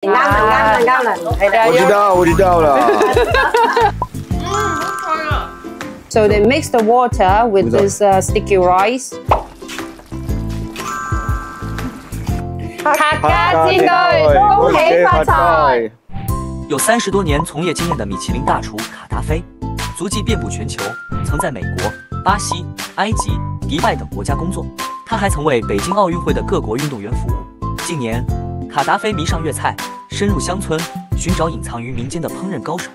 啱啦，我知道啦。So they mix the water with this sticky rice. Hakka煎堆，恭喜發財！有30多年从业经验的米其林大厨卡达菲，足迹遍布全球，曾在美国、巴西、埃及、迪拜等国家工作。他还曾为北京奥运会的各国运动员服务。近年，卡达菲迷上粤菜，深入乡村，寻找隐藏于民间的烹饪高手。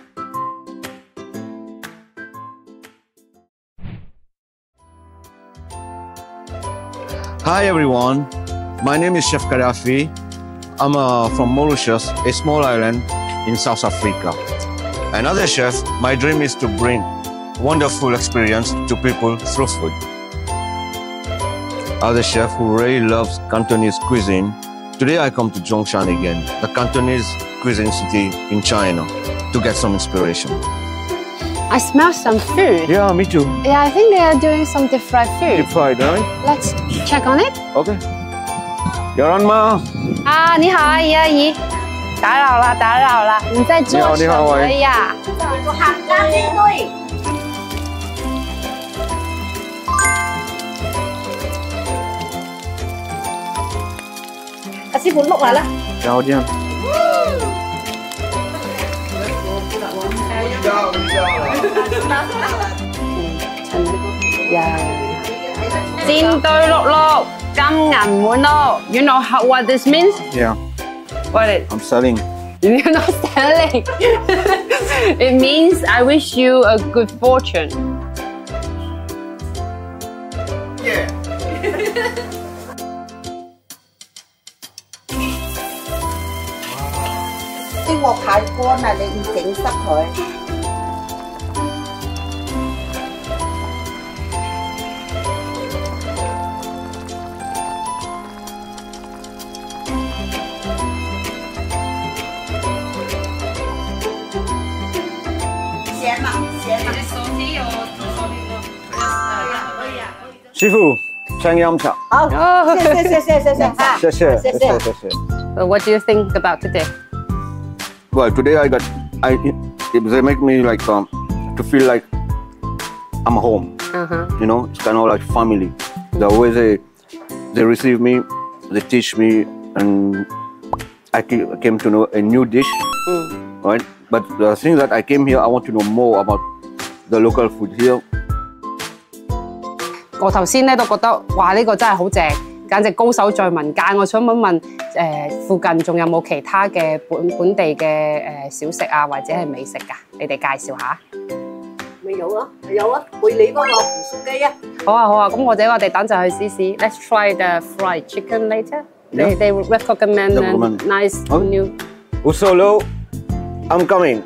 Hi everyone, my name is Chef Kadafy. I'm from Mauritius, a small island in South Africa. And as a chef, my dream is to bring wonderful experience to people through food. As a chef who really loves Cantonese cuisine, today I come to Zhongshan again, the Cantonese cuisine city in China, to get some inspiration. I smell some food. Yeah, me too. Yeah, I think they are doing some deep fried food. Deep fried, right? Let's check on it. Okay. You're on ma. 啊，你好，阿姨阿姨，打扰了，你在做什么呀？做客家煎堆。阿師傅碌下啦。有啲。 煎堆碌碌，金銀滿屋。You know what this means? Yeah. What I'm selling. You're not selling. It means I wish you a good fortune. Yeah. 啲鑊太乾啦，你唔整濕佢。 師傅，請飲茶。好，謝謝。What do you think about today? Well, today they make me like to feel like I'm home. You know, it's kind of like family. The way they receive me, they teach me, and I came to know a new dish, right? But the thing that I came here, I want to know more about the local food here. 我頭先咧都覺得，哇！呢個真係好正，簡直高手在民間。我想問附近仲有冇其他嘅本地嘅小食啊，或者係美食㗎？你哋介紹下。咪有啊，配你嗰個胡鬚雞啊。好啊，咁我哋等陣去試試。Let's try the fried chicken later. They recommend a nice new. Usolo, I'm coming.